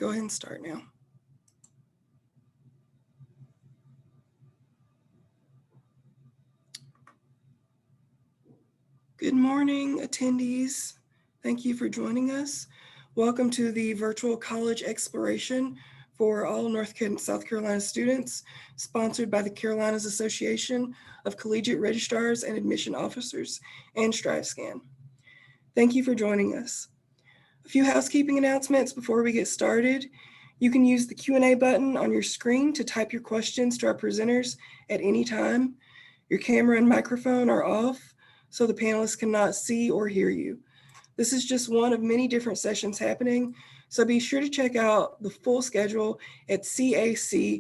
go ahead and start now. Good morning, attendees. Thank you for joining us. Welcome to the virtual college exploration for all North and South Carolina students, sponsored by the Carolinas Association of Collegiate Registrars and Admission Officers and StriveScan. Thank you for joining us. A few housekeeping announcements before we get started. You can use the Q&A button on your screen to type your questions to our presenters at any time. Your camera and microphone are off, so the panelists cannot see or hear you. This is just one of many different sessions happening, so be sure to check out the full schedule at cacrao.org.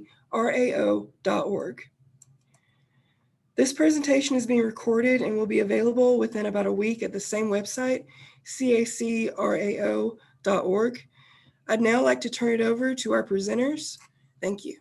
This presentation is being recorded and will be available within about a week at the same website, cacrao.org. I'd now like to turn it over to our presenters. Thank you.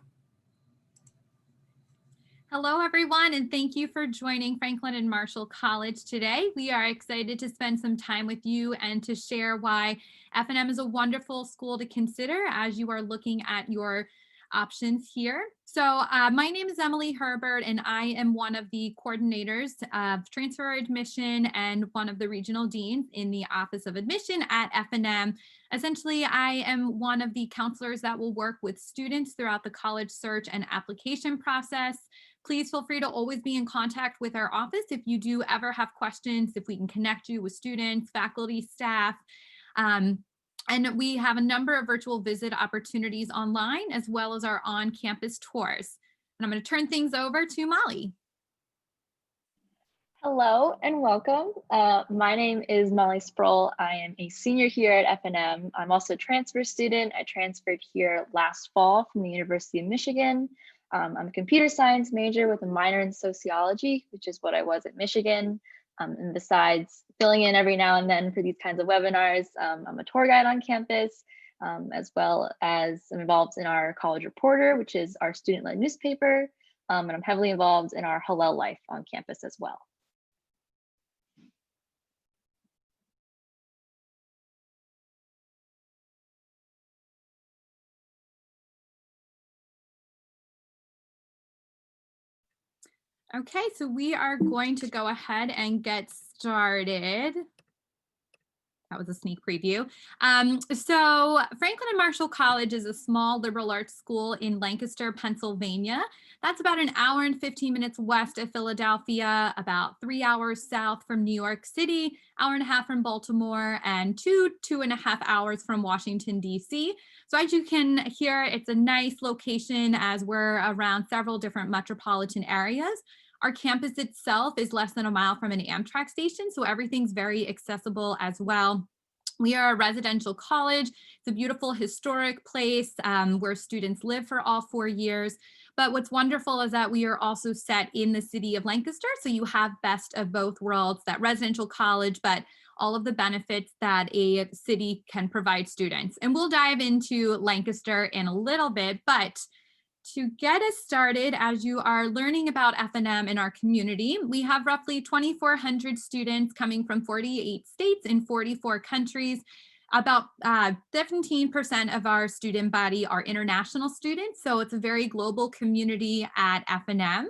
Hello, everyone, and thank you for joining Franklin and Marshall College today. We are excited to spend some time with you and to share why F&M is a wonderful school to consider as you are looking at your options here. So my name is Emily Herbert, and I am one of the coordinators of transfer admission and one of the regional deans in the Office of Admission at F&M. Essentially, I am one of the counselors that will work with students throughout the college search and application process. Please feel free to always be in contact with our office if you do ever have questions, if we can connect you with students, faculty, staff. And we have a number of virtual visit opportunities online, as well as our on-campus tours. And I'm going to turn things over to Molly. Hello and welcome. My name is Molly Sproul. I am a senior here at F&M. I'm also a transfer student. I transferred here last fall from the University of Michigan. I'm a computer science major with a minor in sociology, which is what I was at Michigan. And besides filling in every now and then for these kinds of webinars, I'm a tour guide on campus, as well as I'm involved in our College Reporter, which is our student-led newspaper. And I'm heavily involved in our Hillel Life on campus as well. Okay, so we are going to go ahead and get started. That was a sneak preview. So Franklin and Marshall College is a small liberal arts school in Lancaster, Pennsylvania. That's about an hour and 15 minutes west of Philadelphia, about 3 hours south from New York City, hour and a half from Baltimore, and 2.5 hours from Washington, D.C. So as you can hear, it's a nice location as we're around several different metropolitan areas. Our campus itself is less than a mile from an Amtrak station, so everything's very accessible as well. We are a residential college. It's a beautiful historic place where students live for all 4 years. But what's wonderful is that we are also set in the city of Lancaster, so you have best of both worlds, that residential college, but all of the benefits that a city can provide students. And we'll dive into Lancaster in a little bit, but to get us started, as you are learning about F&M in our community, we have roughly 2,400 students coming from 48 states in 44 countries. About 17% of our student body are international students, so it's a very global community at F&M.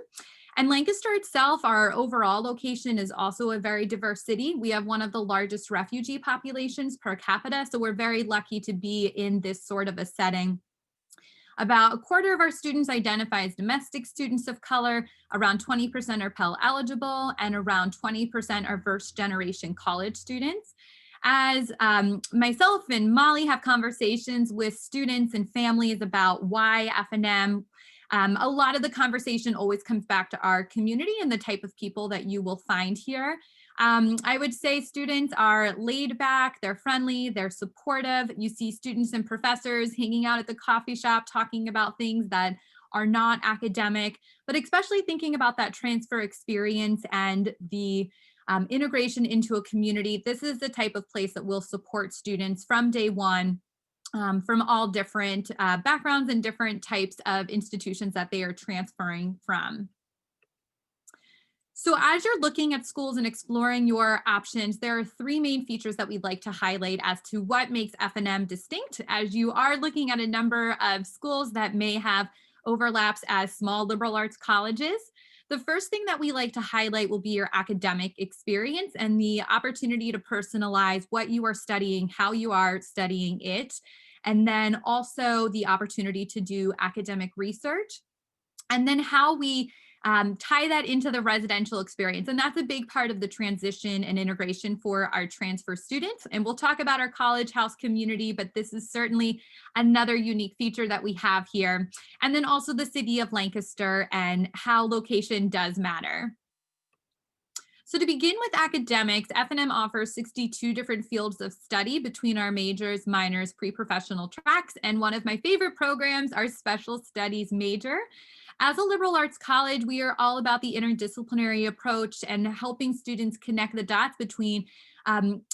And Lancaster itself, our overall location, is also a very diverse city. We have one of the largest refugee populations per capita, so we're very lucky to be in this sort of a setting. About a quarter of our students identify as domestic students of color, around 20% are Pell eligible, and around 20% are first generation college students. As myself and Molly have conversations with students and families about why F&M, a lot of the conversation always comes back to our community and the type of people that you will find here. I would say students are laid back, they're friendly, they're supportive. You see students and professors hanging out at the coffee shop talking about things that are not academic, but especially thinking about that transfer experience and the integration into a community. This is the type of place that will support students from day one, from all different backgrounds and different types of institutions that they are transferring from. So as you're looking at schools and exploring your options, there are three main features that we'd like to highlight as to what makes F&M distinct, as you are looking at a number of schools that may have overlaps as small liberal arts colleges. The first thing that we like to highlight will be your academic experience and the opportunity to personalize what you are studying, how you are studying it, and then also the opportunity to do academic research, and then how we tie that into the residential experience. And that's a big part of the transition and integration for our transfer students. And we'll talk about our college house community, but this is certainly another unique feature that we have here. And then also the city of Lancaster and how location does matter. So to begin with academics, F&M offers 62 different fields of study between our majors, minors, pre-professional tracks, and one of my favorite programs, our special studies major. As a liberal arts college, we are all about the interdisciplinary approach and helping students connect the dots between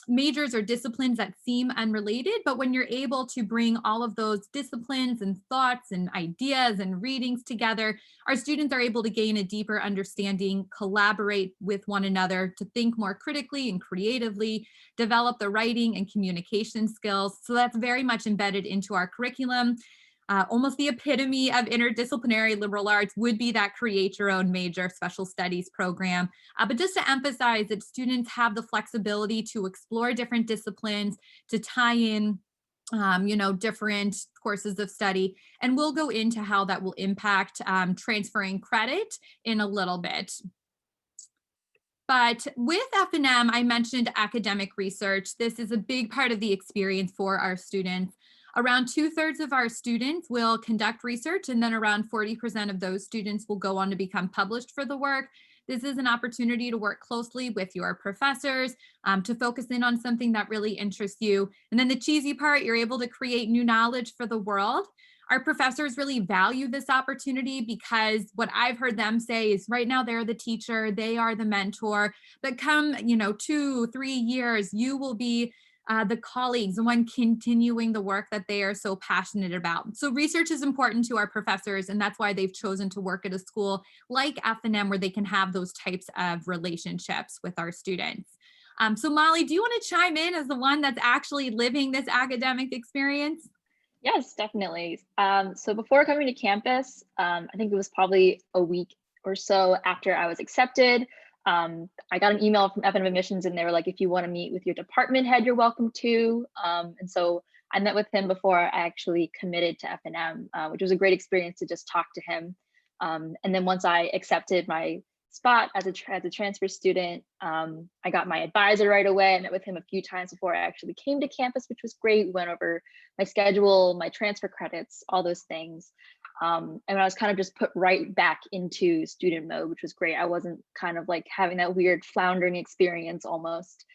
majors or disciplines that seem unrelated, but when you're able to bring all of those disciplines and thoughts and ideas and readings together, our students are able to gain a deeper understanding, collaborate with one another to think more critically and creatively, develop the writing and communication skills. So that's very much embedded into our curriculum. Almost the epitome of interdisciplinary liberal arts would be that create your own major special studies program. But just to emphasize that students have the flexibility to explore different disciplines, to tie in different courses of study. And we'll go into how that will impact transferring credit in a little bit. But with F&M, I mentioned academic research. This is a big part of the experience for our students. Around 2/3 of our students will conduct research, and then around 40% of those students will go on to become published for the work. This is an opportunity to work closely with your professors, to focus in on something that really interests you. And then the cheesy part, you're able to create new knowledge for the world. Our professors really value this opportunity because what I've heard them say is right now they're the teacher, they are the mentor, but come, 2-3 years, you will be the colleagues, the one continuing the work that they are so passionate about. So research is important to our professors, and that's why they've chosen to work at a school like F&M where they can have those types of relationships with our students. So Molly, do you want to chime in as the one that's actually living this academic experience? Yes, definitely. So before coming to campus, I think it was probably a week or so after I was accepted. I got an email from F&M Admissions and they were like, if you want to meet with your department head, you're welcome to. And so I met with him before I actually committed to F&M, which was a great experience to just talk to him. And then once I accepted my spot as a transfer student, I got my advisor right away. I met with him a few times before I actually came to campus, which was great. We went over my schedule, my transfer credits, all those things. And I was kind of just put right back into student mode, which was great. I wasn't kind of like having that weird floundering experience almost.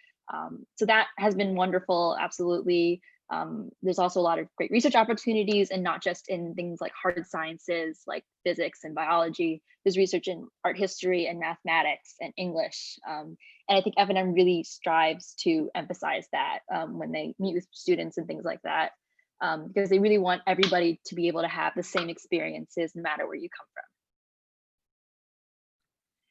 So that has been wonderful, absolutely. There's also a lot of great research opportunities, and not just in things like hard sciences like physics and biology. There's research in art history and mathematics and English. And I think F&M really strives to emphasize that when they meet with students and things like that. Because they really want everybody to be able to have the same experiences no matter where you come from.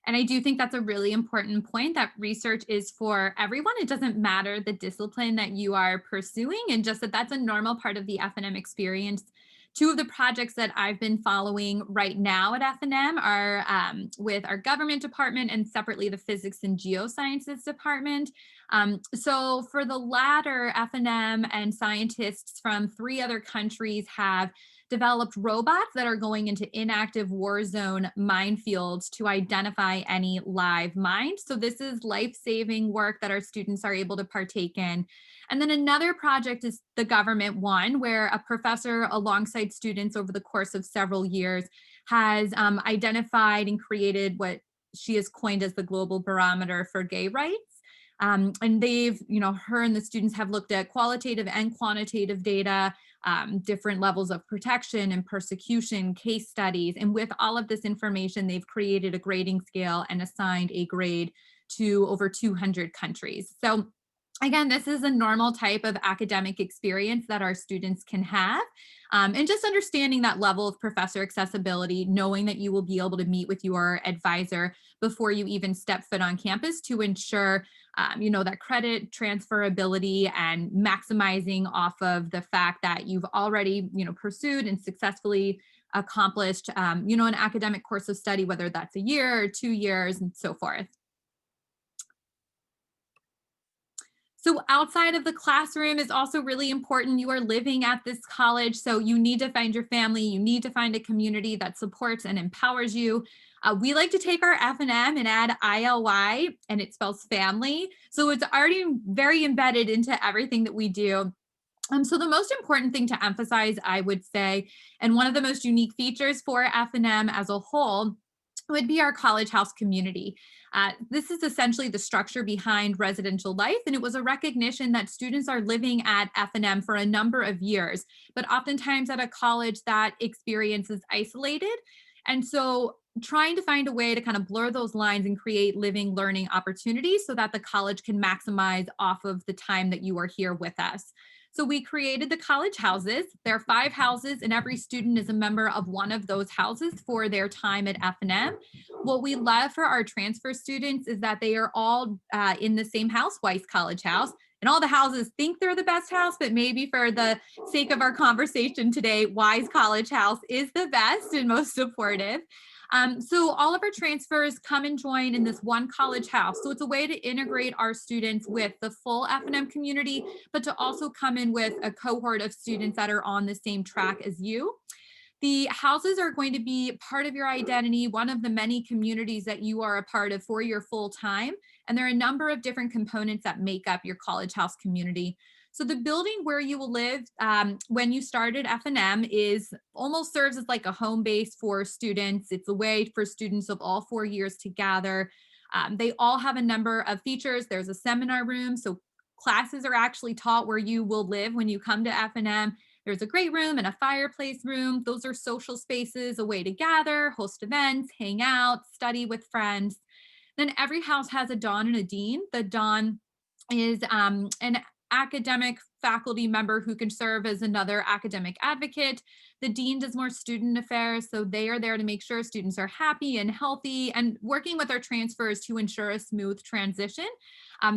And I do think that's a really important point, that research is for everyone. It doesn't matter the discipline that you are pursuing, and just that that's a normal part of the F&M experience. Two of the projects that I've been following right now at F&M are with our government department and separately the physics and geosciences department. So for the latter, F&M and scientists from 3 other countries have developed robots that are going into inactive war zone minefields to identify any live mines. So this is life-saving work that our students are able to partake in. And then another project is the government one, where a professor alongside students over the course of several years has identified and created what she has coined as the global barometer for gay rights. And they've, her and the students have looked at qualitative and quantitative data, different levels of protection and persecution, case studies. And with all of this information, they've created a grading scale and assigned a grade to over 200 countries. So Again, this is a normal type of academic experience that our students can have. And just understanding that level of professor accessibility, knowing that you will be able to meet with your advisor before you even step foot on campus to ensure, that credit transferability and maximizing off of the fact that you've already, pursued and successfully accomplished, an academic course of study, whether that's a year or 2 years and so forth. So outside of the classroom is also really important. You are living at this college, so you need to find your family. You need to find a community that supports and empowers you. We like to take our F&M and add ILY, and it spells family. So it's already very embedded into everything that we do. So the most important thing to emphasize, I would say, and one of the most unique features for F&M as a whole would be our college house community. This is essentially the structure behind residential life, and it was a recognition that students are living at F&M for a number of years, but oftentimes at a college that experience is isolated. And so trying to find a way to kind of blur those lines and create living learning opportunities so that the college can maximize off of the time that you are here with us. So we created the college houses. There are 5 houses, and every student is a member of one of those houses for their time at F&M. What we love for our transfer students is that they are all in the same house, Weiss College House. And all the houses think they're the best house, but maybe for the sake of our conversation today, Weiss College House is the best and most supportive. So all of our transfers come and join in this one college house. So it's a way to integrate our students with the full F&M community, but to also come in with a cohort of students that are on the same track as you. The houses are going to be part of your identity, one of the many communities that you are a part of for your full time. And there are a number of different components that make up your college house community. So the building where you will live when you started F&M is almost serves as like a home base for students. It's a way for students of all 4 years to gather. They all have a number of features. There's a seminar room, so classes are actually taught where you will live when you come to F&M. There's a great room and a fireplace room. Those are social spaces, a way to gather, host events, hang out, study with friends. Then every house has a Don and a Dean. The Don is an academic faculty member who can serve as another academic advocate. The dean does more student affairs, so they are there to make sure students are happy and healthy and working with our transfers to ensure a smooth transition.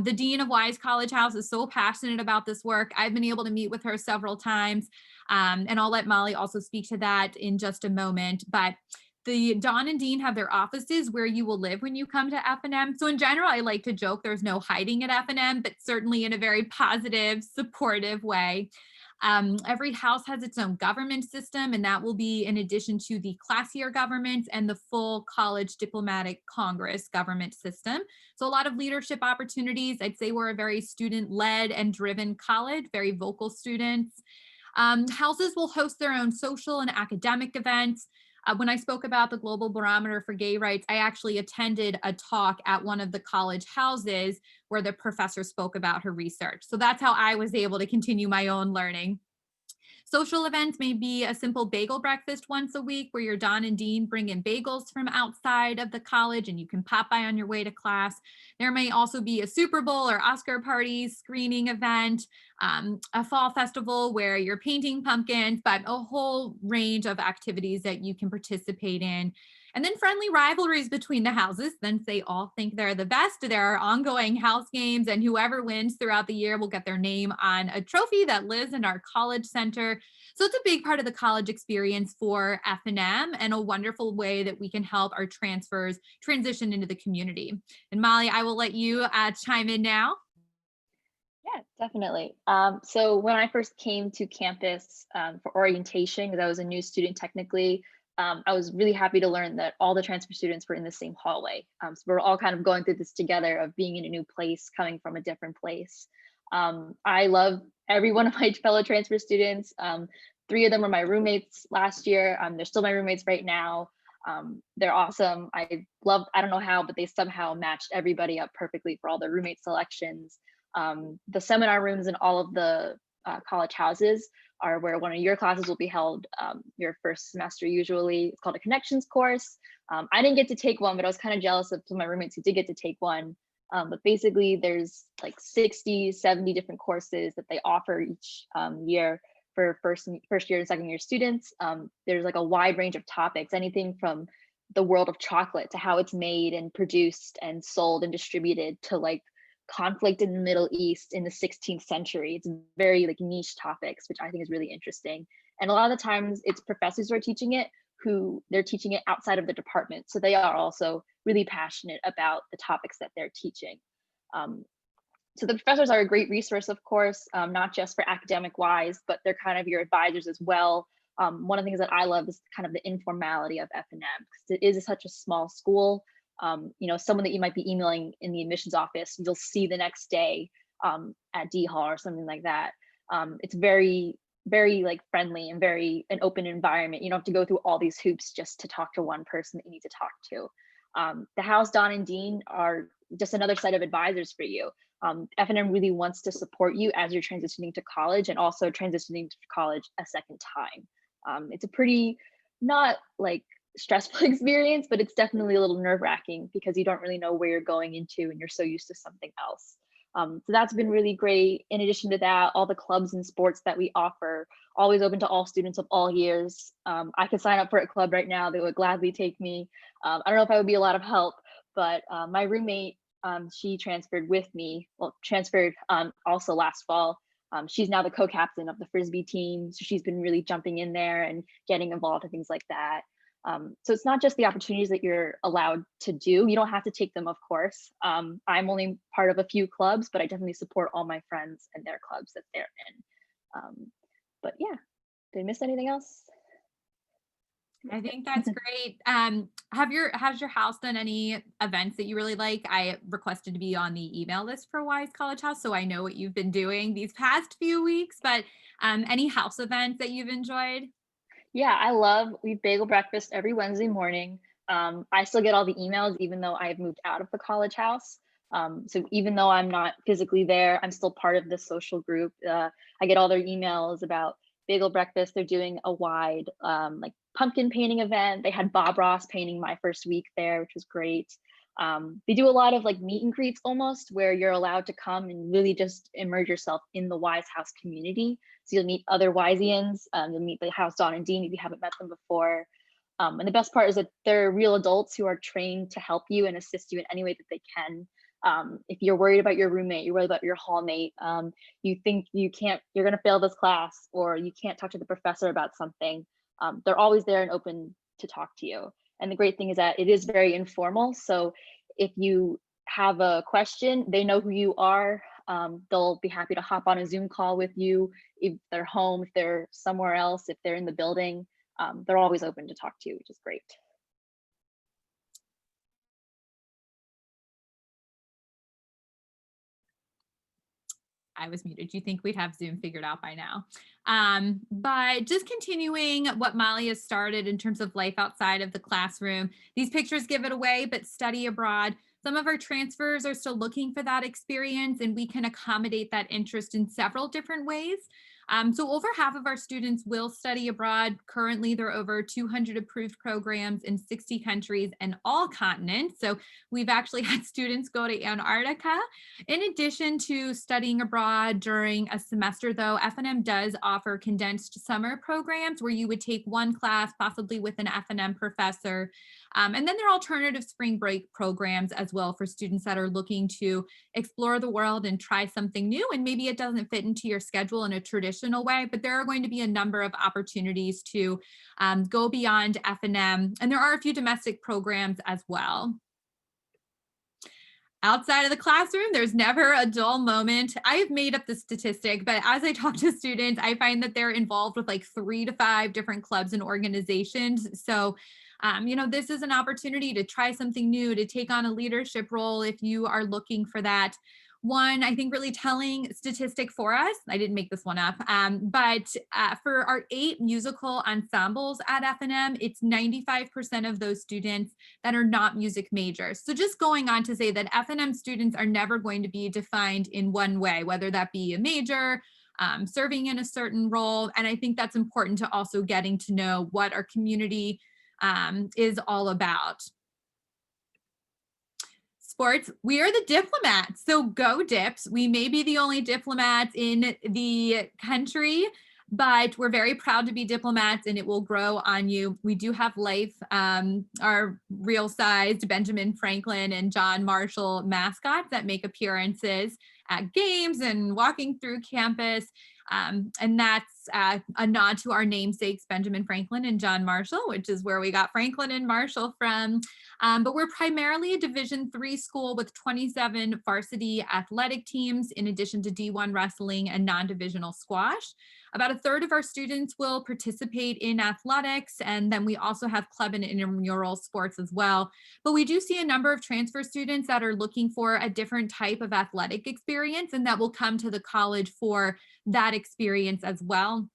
The dean of Weiss College House is so passionate about this work. I've been able to meet with her several times, and I'll let Molly also speak to that in just a moment. But the Don and Dean have their offices where you will live when you come to F&M. So in general, I like to joke there's no hiding at F&M, but certainly in a very positive, supportive way. Every house has its own government system, and that will be in addition to the class year government and the full college diplomatic congress government system. So a lot of leadership opportunities. I'd say we're a very student-led and driven college, very vocal students. Houses will host their own social and academic events. When I spoke about the Global Barometer for Gay Rights, I actually attended a talk at one of the college houses where the professor spoke about her research. So that's how I was able to continue my own learning. Social events may be a simple bagel breakfast once a week where your Don and Dean bring in bagels from outside of the college and you can pop by on your way to class. There may also be a Super Bowl or Oscar party screening event, a fall festival where you're painting pumpkins, but a whole range of activities that you can participate in. And then friendly rivalries between the houses, since they all think they're the best. There are ongoing house games, and whoever wins throughout the year will get their name on a trophy that lives in our college center. So it's a big part of the college experience for F&M and a wonderful way that we can help our transfers transition into the community. And Molly, I will let you chime in now. Yeah, definitely. So when I first came to campus for orientation, because I was a new student technically, I was really happy to learn that all the transfer students were in the same hallway. So we're all kind of going through this together of being in a new place, coming from a different place. I love every one of my fellow transfer students. 3 of them were my roommates last year. They're still my roommates right now. They're awesome. I don't know how, but they somehow matched everybody up perfectly for all the roommate selections. The seminar rooms in all of the college houses are where one of your classes will be held your first semester usually. It's called a connections course. I didn't get to take one, but I was kind of jealous of some of my roommates who did get to take one. But basically there's like 60, 70 different courses that they offer each year for first year and second year students. There's like a wide range of topics, anything from the world of chocolate to how it's made and produced and sold and distributed to like conflict in the Middle East in the 16th century. It's very like niche topics, which I think is really interesting. And a lot of the times it's professors who are teaching it, who they're teaching it outside of the department. So they are also really passionate about the topics that they're teaching. So the professors are a great resource, of course, not just for academic wise, but they're kind of your advisors as well. One of the things that I love is kind of the informality of F&M, because it is such a small school. You know, someone that you might be emailing in the admissions office, you'll see the next day at D Hall or something like that. It's very, very like friendly and very an open environment. You don't have to go through all these hoops just to talk to one person that you need to talk to. The House, Don, and Dean are just another set of advisors for you. F&M really wants to support you as you're transitioning to college and also transitioning to college a second time. It's a pretty not like stressful experience, but it's definitely a little nerve-wracking because you don't really know where you're going into and you're so used to something else. So that's been really great. In addition to that, all the clubs and sports that we offer, always open to all students of all years. I could sign up for a club right now. They would gladly take me. I don't know if I would be a lot of help, but my roommate, she transferred with me, well, transferred also last fall. She's now the co-captain of the Frisbee team. So she's been really jumping in there and getting involved in things like that. So it's not just the opportunities that you're allowed to do. You don't have to take them, of course. I'm only part of a few clubs, but I definitely support all my friends and their clubs that they're in. But yeah, did I miss anything else? I think that's great. Has your house done any events that you really like? I requested to be on the email list for Wise College House, so I know what you've been doing these past few weeks, but any house events that you've enjoyed? Yeah, we bagel breakfast every Wednesday morning. I still get all the emails, even though I've moved out of the college house. So even though I'm not physically there, I'm still part of the social group. I get all their emails about bagel breakfast. They're doing a wide like pumpkin painting event. They had Bob Ross painting my first week there, which was great. They do a lot of like meet and greets almost, where you're allowed to come and really just immerse yourself in the Wise House community. So you'll meet other Wiseians, you'll meet the House Don and Dean if you haven't met them before. And the best part is that they're real adults who are trained to help you and assist you in any way that they can. If you're worried about your roommate, you're worried about your hallmate, you think you're gonna fail this class, or you can't talk to the professor about something, they're always there and open to talk to you. And the great thing is that it is very informal. So if you have a question, they know who you are. They'll be happy to hop on a Zoom call with you if they're home, if they're somewhere else, if they're in the building. They're always open to talk to you, which is great. I was muted. You think we'd have Zoom figured out by now. But just continuing what Molly has started in terms of life outside of the classroom, these pictures give it away, but study abroad. Some of our transfers are still looking for that experience, and we can accommodate that interest in several different ways. So over half of our students will study abroad. Currently, there are over 200 approved programs in 60 countries and all continents. So we've actually had students go to Antarctica. In addition to studying abroad during a semester, though, F&M does offer condensed summer programs where you would take one class, possibly with an F&M professor. And then there are alternative spring break programs as well for students that are looking to explore the world and try something new. And maybe it doesn't fit into your schedule in a traditional way, but there are going to be a number of opportunities to go beyond F&M. And there are a few domestic programs as well. Outside of the classroom, there's never a dull moment. I have made up the statistic, but as I talk to students, I find that they're involved with like 3 to 5 different clubs and organizations. So this is an opportunity to try something new, to take on a leadership role if you are looking for that. One, I think, really telling statistic for us, I didn't make this one up, but for our 8 musical ensembles at F&M, it's 95% of those students that are not music majors. So just going on to say that F&M students are never going to be defined in one way, whether that be a major, serving in a certain role. And I think that's important to also getting to know what our community is all about. sports, we are the diplomats. So go Dips. We may be the only diplomats in the country, but we're very proud to be diplomats, and it will grow on you. We do have life, our real sized Benjamin Franklin and John Marshall mascots that make appearances at games and walking through campus. And that's a nod to our namesakes, Benjamin Franklin and John Marshall, which is where we got Franklin and Marshall from. But we're primarily a Division III school with 27 varsity athletic teams, in addition to D1 wrestling and non-divisional squash. About a third of our students will participate in athletics, and then we also have club and intramural sports as well. But we do see a number of transfer students that are looking for a different type of athletic experience, and that will come to the college for that experience as well.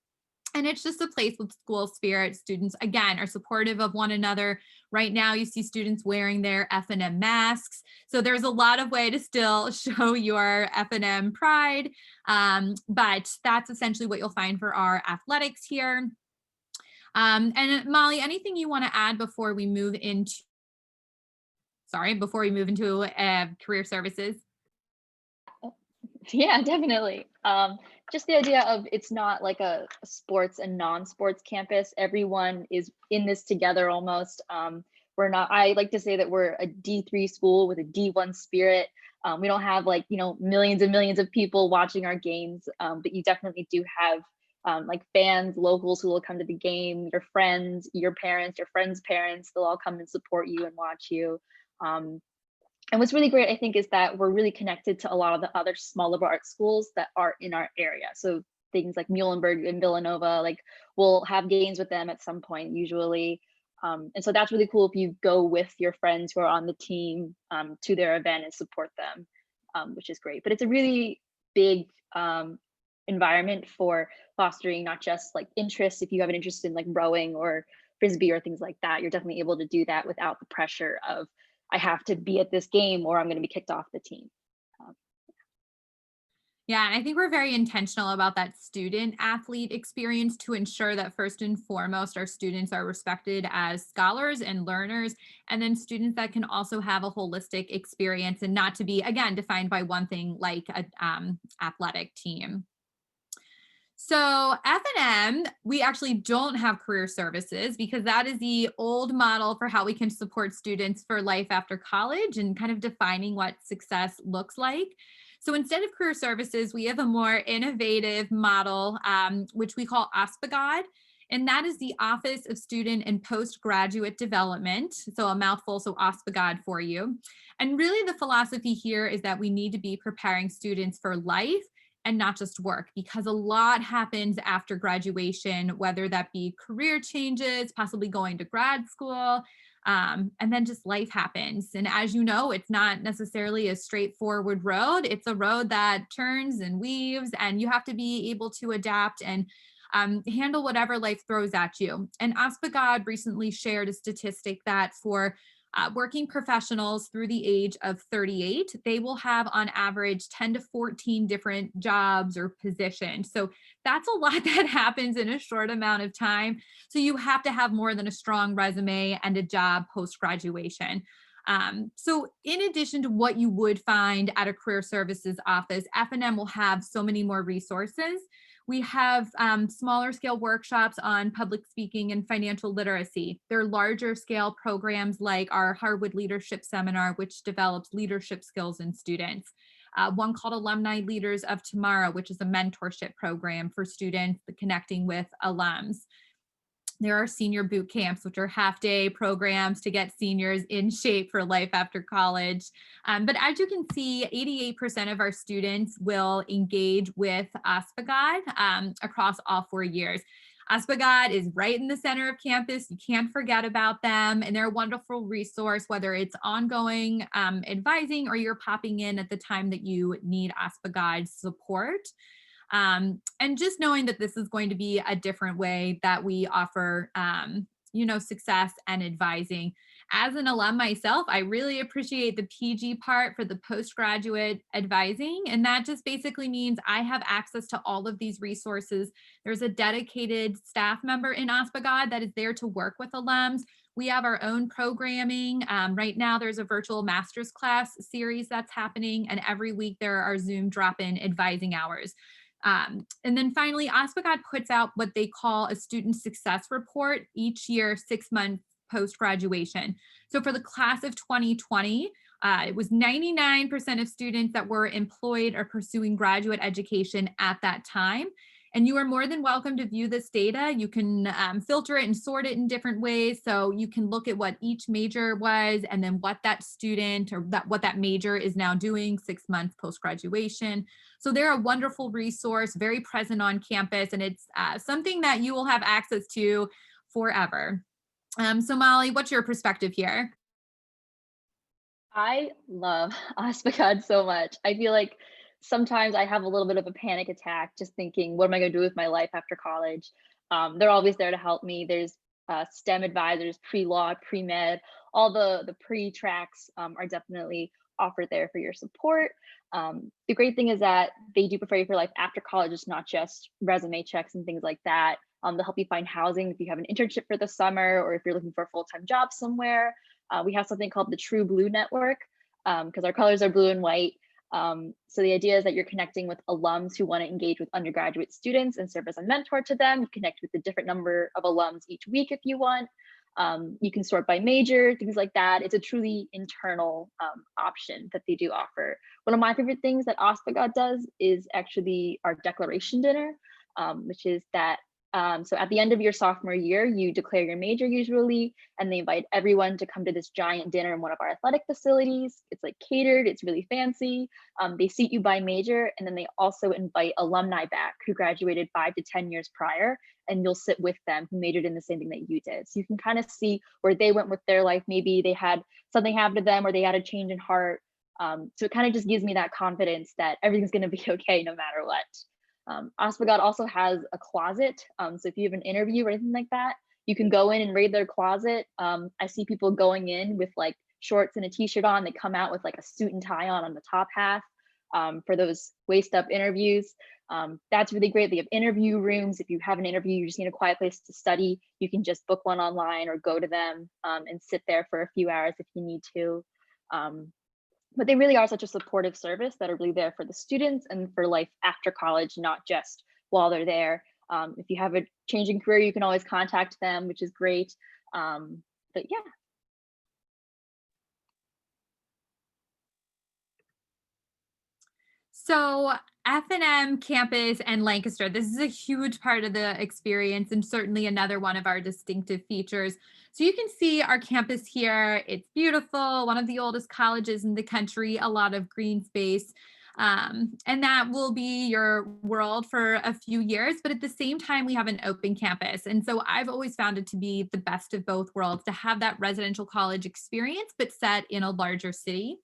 And it's just a place with school spirit. Students, again, are supportive of one another. Right now, you see students wearing their F&M masks. So there's a lot of way to still show your F&M pride. But that's essentially what you'll find for our athletics here. And Molly, anything you want to add before we move into, career services? Yeah, definitely. Just the idea of it's not like a sports and non-sports campus. Everyone is in this together almost. I like to say that we're a D3 school with a D1 spirit. We don't have millions and millions of people watching our games, but you definitely do have like fans, locals who will come to the game, your friends, your parents, your friends' parents, they'll all come and support you and watch you. And what's really great, I think, is that we're really connected to a lot of the other small liberal arts schools that are in our area. So things like Muhlenberg and Villanova, like we'll have games with them at some point usually. And so that's really cool if you go with your friends who are on the team to their event and support them, which is great. But it's a really big environment for fostering not just like interest. If you have an interest in like rowing or Frisbee or things like that, you're definitely able to do that without the pressure of I have to be at this game or I'm going to be kicked off the team. Yeah, and I think we're very intentional about that student athlete experience to ensure that first and foremost, our students are respected as scholars and learners, and then students that can also have a holistic experience and not to be, again, defined by one thing like an athletic team. So F&M, we actually don't have career services because that is the old model for how we can support students for life after college and kind of defining what success looks like. So instead of career services, we have a more innovative model, which we call OSPGD, and that is the Office of Student and Postgraduate Development. So a mouthful, so OSPGD for you. And really the philosophy here is that we need to be preparing students for life and not just work, because a lot happens after graduation, whether that be career changes, possibly going to grad school, and then just life happens. And as you know, it's not necessarily a straightforward road. It's a road that turns and weaves, and you have to be able to adapt and handle whatever life throws at you. And OSPGD recently shared a statistic that for working professionals through the age of 38, they will have on average 10 to 14 different jobs or positions. So that's a lot that happens in a short amount of time. So you have to have more than a strong resume and a job post-graduation. So in addition to what you would find at a career services office, F&M will have so many more resources. We have smaller scale workshops on public speaking and financial literacy. There are larger scale programs like our Harwood Leadership Seminar, which develops leadership skills in students. One called Alumni Leaders of Tomorrow, which is a mentorship program for students connecting with alums. There are senior boot camps, which are half-day programs to get seniors in shape for life after college. But as you can see, 88% of our students will engage with OSPGD across all 4 years. OSPGD is right in the center of campus. You can't forget about them. And they're a wonderful resource, whether it's ongoing advising or you're popping in at the time that you need OSPGD support. And just knowing that this is going to be a different way that we offer, success and advising. As an alum myself, I really appreciate the PG part for the postgraduate advising. And that just basically means I have access to all of these resources. There's a dedicated staff member in OSPGD that is there to work with alums. We have our own programming. Right now, there's a virtual master's class series that's happening, and every week there are Zoom drop-in advising hours. And then finally, OSPGD puts out what they call a student success report each year, 6 months post-graduation. So for the class of 2020, it was 99% of students that were employed or pursuing graduate education at that time. And you are more than welcome to view this data. You can filter it and sort it in different ways. So you can look at what each major was and then what that student or what that major is now doing 6 months post-graduation. So they're a wonderful resource, very present on campus, and it's something that you will have access to forever. So Molly, what's your perspective here? I love OSPGD so much. I feel like sometimes I have a little bit of a panic attack just thinking, what am I going to do with my life after college? They're always there to help me. There's STEM advisors, pre-law, pre-med, all the pre-tracks are definitely offered there for your support. The great thing is that they do prepare you for life after college. It's not just resume checks and things like that. They'll help you find housing if you have an internship for the summer or if you're looking for a full-time job somewhere. We have something called the True Blue Network because our colors are blue and white. So the idea is that you're connecting with alums who want to engage with undergraduate students and serve as a mentor to them. You connect with a different number of alums each week if you want. You can sort by major, things like that. It's a truly internal option that they do offer. One of my favorite things that OSPGD does is actually our declaration dinner, which is that so at the end of your sophomore year, you declare your major usually, and they invite everyone to come to this giant dinner in one of our athletic facilities. It's like catered, it's really fancy. They seat you by major, and then they also invite alumni back who graduated 5 to 10 years prior, and you'll sit with them who majored in the same thing that you did. So you can kind of see where they went with their life. Maybe they had something happen to them or they had a change in heart. So it kind of just gives me that confidence that everything's going to be okay no matter what. OSPGD also has a closet. So if you have an interview or anything like that, you can go in and raid their closet. I see people going in with like shorts and a t-shirt on. They come out with like a suit and tie on the top half for those waist up interviews. That's really great. They have interview rooms. If you have an interview, you just need a quiet place to study, you can just book one online or go to them and sit there for a few hours if you need to. But they really are such a supportive service that are really there for the students and for life after college, not just while they're there. If you have a changing career, you can always contact them, which is great. But yeah. So F&M campus and Lancaster, this is a huge part of the experience and certainly another one of our distinctive features. So you can see our campus here. It's beautiful, one of the oldest colleges in the country, a lot of green space. And that will be your world for a few years, but at the same time, we have an open campus. And so I've always found it to be the best of both worlds, to have that residential college experience, but set in a larger city.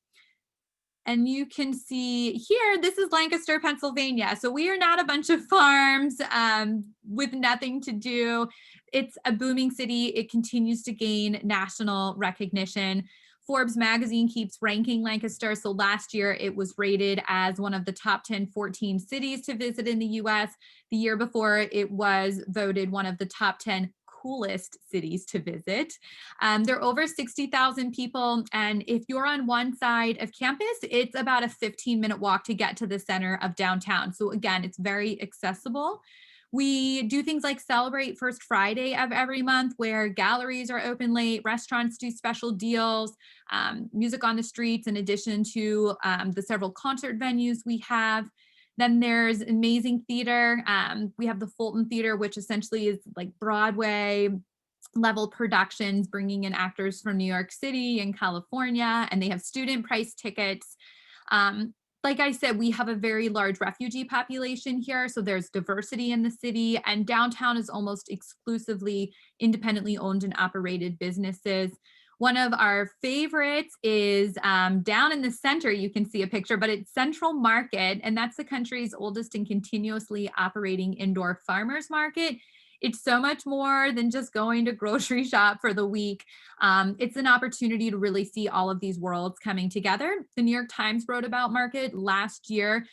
And you can see here, this is Lancaster, Pennsylvania. So we are not a bunch of farms with nothing to do. It's a booming city. It continues to gain national recognition. Forbes magazine keeps ranking Lancaster. So last year it was rated as one of the top 14 cities to visit in the US. The year before it was voted one of the top 10 coolest cities to visit. There are over 60,000 people. And if you're on one side of campus, it's about a 15-minute walk to get to the center of downtown. So again, it's very accessible. We do things like celebrate First Friday of every month, where galleries are open late, restaurants do special deals, music on the streets, in addition to the several concert venues we have. Then there's amazing theater. We have the Fulton Theater, which essentially is like Broadway level productions, bringing in actors from New York City and California, and they have student price tickets. Like I said, we have a very large refugee population here, so there's diversity in the city, and downtown is almost exclusively independently owned and operated businesses. One of our favorites is down in the center, you can see a picture, but it's Central Market, and that's the country's oldest and continuously operating indoor farmers market. It's so much more than just going to grocery shop for the week. It's an opportunity to really see all of these worlds coming together. The New York Times wrote about Market last year,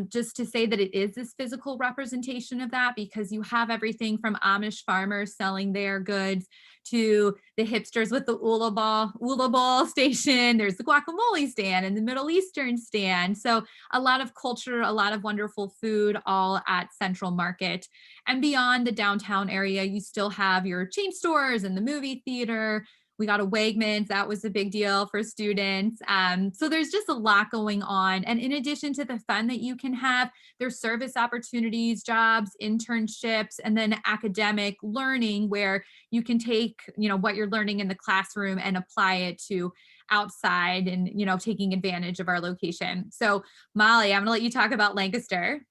just to say that it is this physical representation of that, because you have everything from Amish farmers selling their goods to the hipsters with the Ula Ball station. There's the guacamole stand and the Middle Eastern stand. So a lot of culture, a lot of wonderful food, all at Central Market. And beyond the downtown area, you still have your chain stores and the movie theater. We got a Wegmans. That was a big deal for students. So there's just a lot going on. And in addition to the fun that you can have, there's service opportunities, jobs, internships, and then academic learning where you can take, what you're learning in the classroom and apply it to outside and, taking advantage of our location. So Molly, I'm gonna let you talk about Lancaster.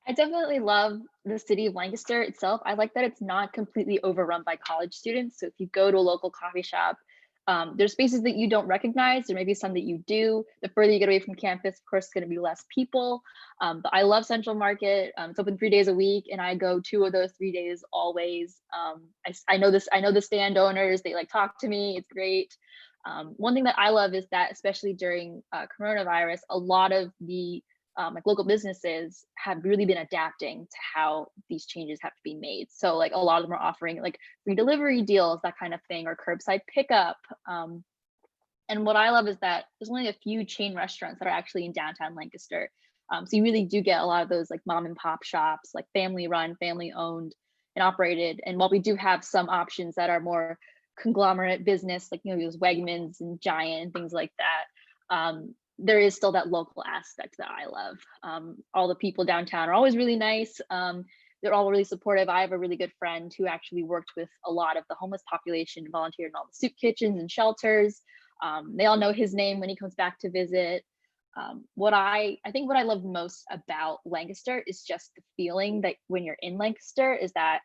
I definitely love the city of Lancaster itself. I like that it's not completely overrun by college students. So if you go to a local coffee shop, there's spaces that you don't recognize. There may be some that you do. The further you get away from campus, of course, it's going to be less people. But I love Central Market. It's open 3 days a week, and I go 2 of those 3 days always. I know this. I know the stand owners. They talk to me. It's great. One thing that I love is that, especially during coronavirus, a lot of the local businesses have really been adapting to how these changes have to be made. So a lot of them are offering free delivery deals, that kind of thing, or curbside pickup. And what I love is that there's only a few chain restaurants that are actually in downtown Lancaster. So you really do get a lot of those mom and pop shops, family run, family owned and operated. And while we do have some options that are more conglomerate business, those Wegmans and Giant and things like that, there is still that local aspect that I love. All the people downtown are always really nice. They're all really supportive. I have a really good friend who actually worked with a lot of the homeless population, volunteered in all the soup kitchens and shelters. They all know his name when he comes back to visit. What I think what I love most about Lancaster is just the feeling that when you're in Lancaster is that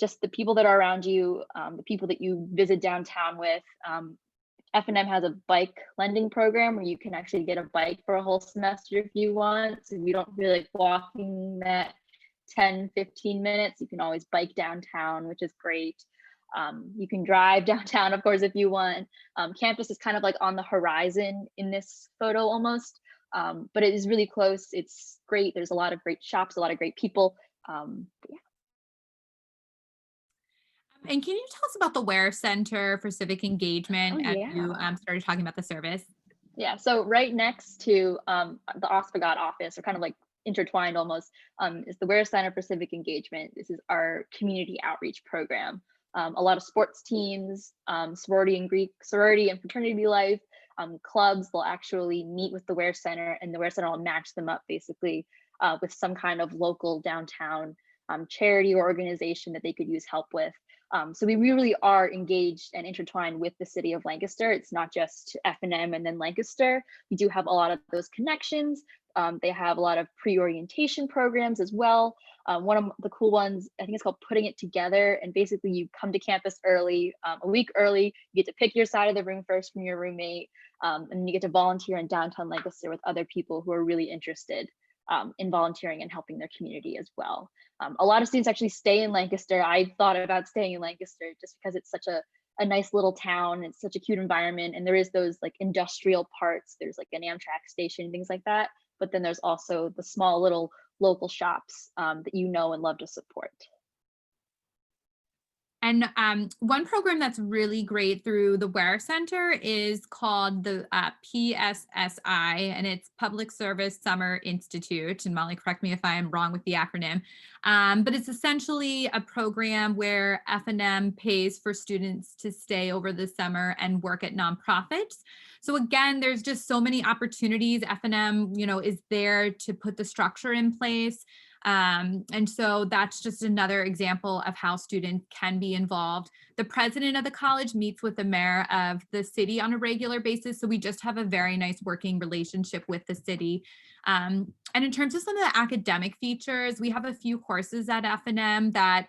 just the people that are around you, the people that you visit downtown with. F&M has a bike lending program where you can actually get a bike for a whole semester if you want. So if you don't feel like walking that 10, 15 minutes, you can always bike downtown, which is great. You can drive downtown, of course, if you want. Campus is kind of on the horizon in this photo almost, but it is really close. It's great. There's a lot of great shops, a lot of great people. Yeah. And can you tell us about the Ware Center for Civic Engagement as you started talking about the service? Yeah, so right next to the OSPGD office, or kind of intertwined almost, is the Ware Center for Civic Engagement. This is our community outreach program. A lot of sports teams, sorority and fraternity life, clubs will actually meet with the Ware Center, and the Ware Center will match them up basically with some kind of local downtown charity or organization that they could use help with. So we really are engaged and intertwined with the city of Lancaster. It's not just F&M and then Lancaster. We do have a lot of those connections. They have a lot of pre-orientation programs as well. One of the cool ones, I think it's called Putting It Together. And basically you come to campus early, a week early, you get to pick your side of the room first from your roommate, and you get to volunteer in downtown Lancaster with other people who are really interested in volunteering and helping their community as well. A lot of students actually stay in Lancaster. I thought about staying in Lancaster just because it's such a nice little town. It's such a cute environment, and there is those industrial parts. There's an Amtrak station, things like that. But then there's also the small little local shops that you know and love to support. And one program that's really great through the Ware Center is called the PSSI, and it's Public Service Summer Institute. And Molly, correct me if I am wrong with the acronym, but it's essentially a program where F&M pays for students to stay over the summer and work at nonprofits. So again, there's just so many opportunities. F&M, is there to put the structure in place. And so that's just another example of how students can be involved. The president of the college meets with the mayor of the city on a regular basis. So we just have a very nice working relationship with the city. And in terms of some of the academic features, we have a few courses at F&M that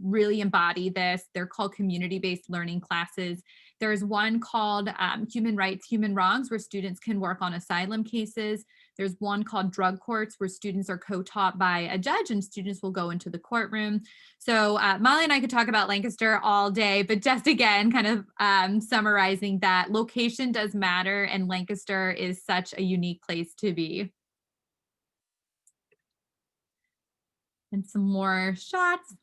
really embody this. They're called community-based learning classes. There's one called Human Rights, Human Wrongs, where students can work on asylum cases. There's one called Drug Courts, where students are co-taught by a judge and students will go into the courtroom. So Molly and I could talk about Lancaster all day, but just again, kind of summarizing that location does matter, and Lancaster is such a unique place to be. And some more shots.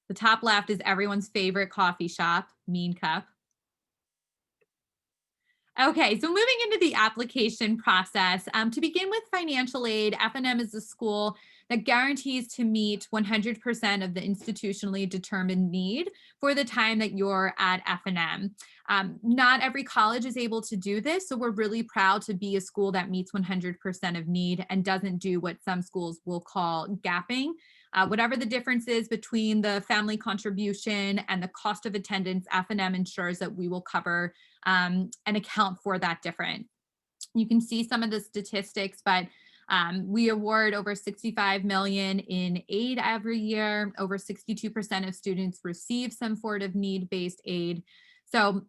The top left is everyone's favorite coffee shop, Mean Cup. Okay, so moving into the application process, to begin with financial aid, F&M is a school that guarantees to meet 100% of the institutionally determined need for the time that you're at F&M. Not every college is able to do this, so we're really proud to be a school that meets 100% of need and doesn't do what some schools will call gapping. Whatever the difference is between the family contribution and the cost of attendance, F&M ensures that we will cover and account for that difference. You can see some of the statistics, but we award over 65 million in aid every year. Over 62% of students receive some sort of need-based aid. So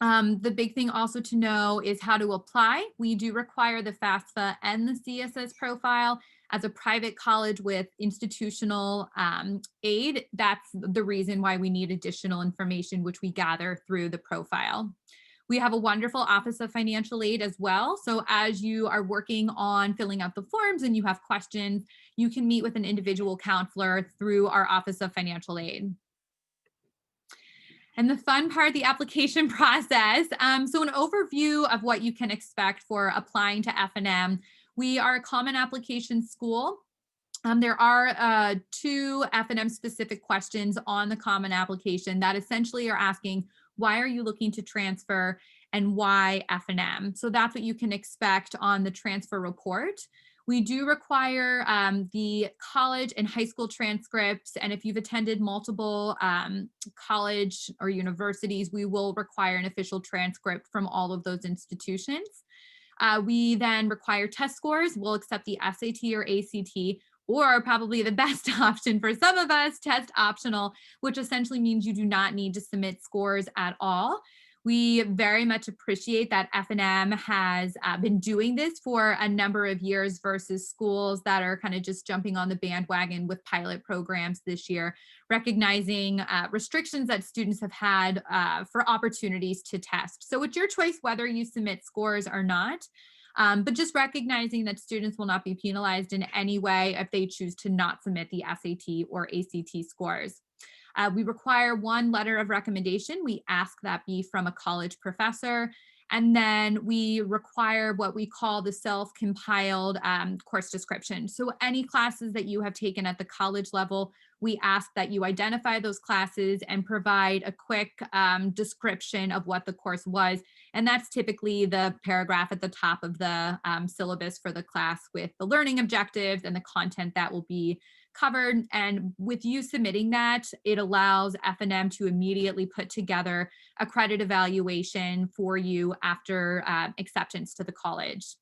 the big thing also to know is how to apply. We do require the FAFSA and the CSS profile. As a private college with institutional aid, that's the reason why we need additional information, which we gather through the profile. We have a wonderful Office of Financial Aid as well. So as you are working on filling out the forms and you have questions, you can meet with an individual counselor through our Office of Financial Aid. And the fun part, the application process. So an overview of what you can expect for applying to F&M. We are a common application school. There are 2 F&M specific questions on the common application that essentially are asking, why are you looking to transfer and why F&M? So that's what you can expect on the transfer report. We do require the college and high school transcripts, and if you've attended multiple college or universities, we will require an official transcript from all of those institutions. We then require test scores. We'll accept the SAT or ACT, or probably the best option for some of us, test optional, which essentially means you do not need to submit scores at all. We very much appreciate that F&M has been doing this for a number of years versus schools that are kind of just jumping on the bandwagon with pilot programs this year, recognizing restrictions that students have had for opportunities to test. So it's your choice whether you submit scores or not. But just recognizing that students will not be penalized in any way if they choose to not submit the SAT or ACT scores. We require 1 letter of recommendation. We ask that be from a college professor. And then we require what we call the self-compiled course description. So any classes that you have taken at the college level, we ask that you identify those classes and provide a quick description of what the course was. And that's typically the paragraph at the top of the syllabus for the class with the learning objectives and the content that will be covered. And with you submitting that, it allows F&M to immediately put together a credit evaluation for you after acceptance to the college.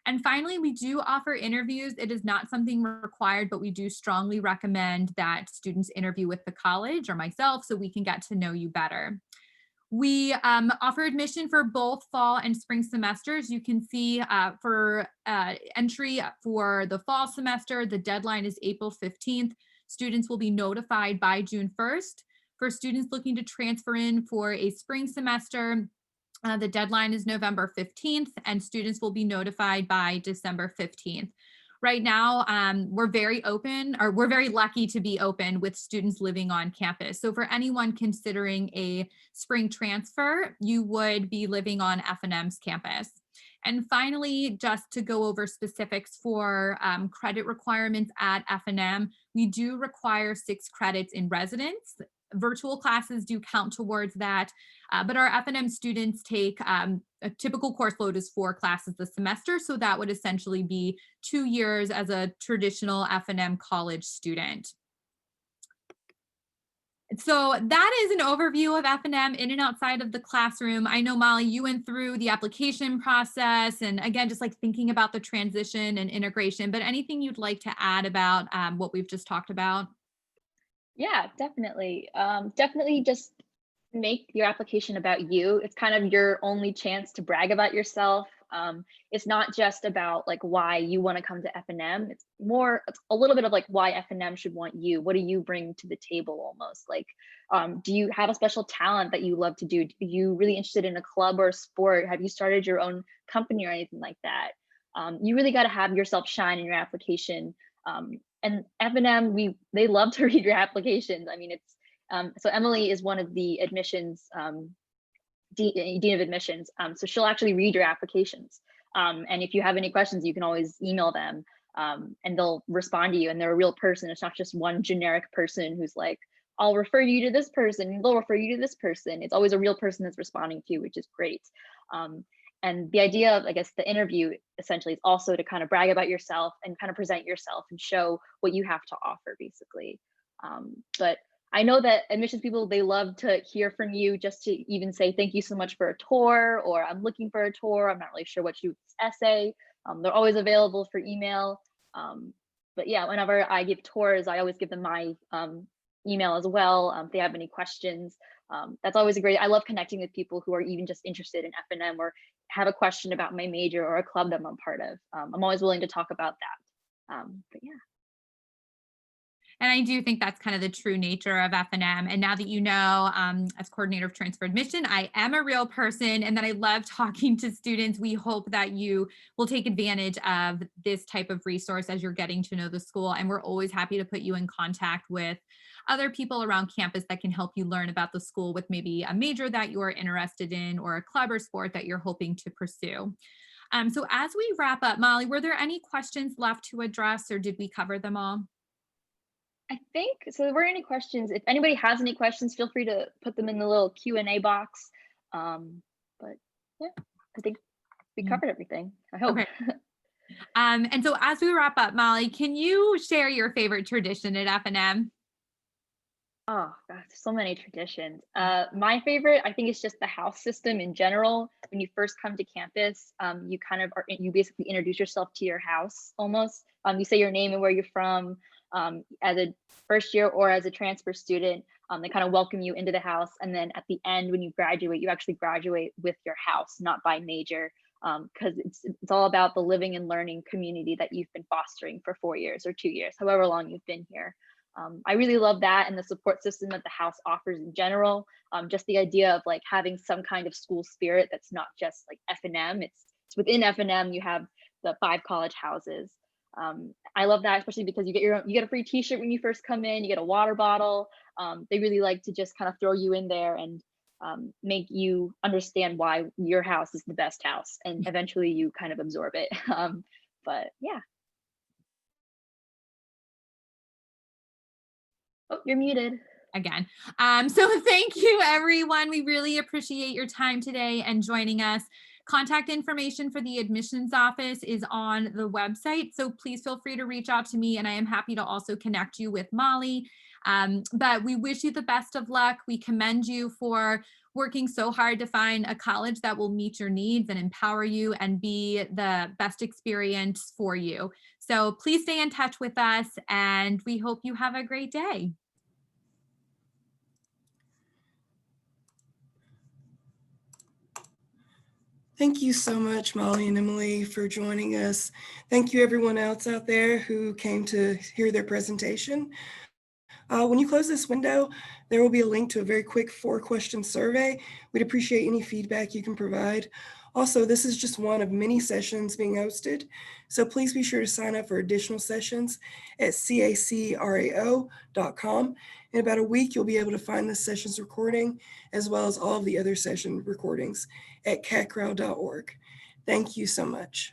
And finally, we do offer interviews. It is not something required, but we do strongly recommend that students interview with the college or myself so we can get to know you better. We offer admission for both fall and spring semesters. You can see for entry for the fall semester, the deadline is April 15th. Students will be notified by June 1st. For students looking to transfer in for a spring semester, the deadline is November 15th, and students will be notified by December 15th. Right now, we're very open, or we're very lucky to be open with students living on campus. So for anyone considering a spring transfer, you would be living on F&M's campus. And finally, just to go over specifics for credit requirements at F&M, we do require 6 credits in residence. Virtual classes do count towards that, but our F&M students take a typical course load is 4 classes a semester, so that would essentially be 2 years as a traditional F&M college student. So that is an overview of F&M in and outside of the classroom. I know, Molly, you went through the application process and again, just like thinking about the transition and integration, but anything you'd like to add about what we've just talked about? Yeah, definitely. Definitely just make your application about you. It's kind of your only chance to brag about yourself. It's not just about like why you want to come to F&M. It's a little bit of like why F&M should want you. What do you bring to the table almost? Like, do you have a special talent that you love to do? Are you really interested in a club or a sport? Have you started your own company or anything like that? You really got to have yourself shine in your application. And F&M, they love to read your applications. I mean, So Emily is one of the admissions, Dean of Admissions. So she'll actually read your applications. And if you have any questions, you can always email them, and they'll respond to you, and they're a real person. It's not just one generic person who's like, I'll refer you to this person, they'll refer you to this person. It's always a real person that's responding to you, which is great. And the idea of, I guess, the interview essentially is also to kind of brag about yourself and kind of present yourself and show what you have to offer, basically. But I know that admissions people, they love to hear from you, just to even say, thank you so much for a tour, or I'm looking for a tour, I'm not really sure what to do with this essay. They're always available for email. But yeah, whenever I give tours, I always give them my email as well, if they have any questions. That's always great. I love connecting with people who are even just interested in F&M or have a question about my major or a club that I'm a part of. I'm always willing to talk about that. But yeah. And I do think that's kind of the true nature of F&M. And now that you know, as coordinator of transfer admission, I am a real person and that I love talking to students. We hope that you will take advantage of this type of resource as you're getting to know the school. And we're always happy to put you in contact with other people around campus that can help you learn about the school with maybe a major that you're interested in or a club or sport that you're hoping to pursue. So as we wrap up, Molly, were there any questions left to address, or did we cover them all? I think so. There were any questions. If anybody has any questions, feel free to put them in the little Q&A box. But yeah, I think we covered everything, I hope. Okay. And so as we wrap up, Molly, can you share your favorite tradition at F&M? Oh gosh, so many traditions. My favorite, I think, is just the house system in general. When you first come to campus, you kind of you basically introduce yourself to your house almost. You say your name and where you're from. As a first year or as a transfer student, they kind of welcome you into the house. And then at the end, when you graduate, you actually graduate with your house, not by major, because it's all about the living and learning community that you've been fostering for 4 years or 2 years, however long you've been here. I really love that, and the support system that the house offers in general. Just the idea of like having some kind of school spirit that's not just like F&M. It's within F&M. You have the 5 college houses. I love that, especially because you get a free T-shirt when you first come in. You get a water bottle. They really like to just kind of throw you in there and make you understand why your house is the best house, and eventually you kind of absorb it. But yeah. Oh, you're muted. Again. So thank you, everyone. We really appreciate your time today and joining us. Contact information for the admissions office is on the website, so please feel free to reach out to me, and I am happy to also connect you with Molly. But we wish you the best of luck. We commend you for working so hard to find a college that will meet your needs and empower you and be the best experience for you. So please stay in touch with us, and we hope you have a great day. Thank you so much, Molly and Emily, for joining us. Thank you, everyone else out there who came to hear their presentation. When you close this window, there will be a link to a very quick 4-question survey. We'd appreciate any feedback you can provide. Also, this is just one of many sessions being hosted, so please be sure to sign up for additional sessions at cacrao.com. In about a week, you'll be able to find this session's recording, as well as all of the other session recordings at cacrao.org. Thank you so much.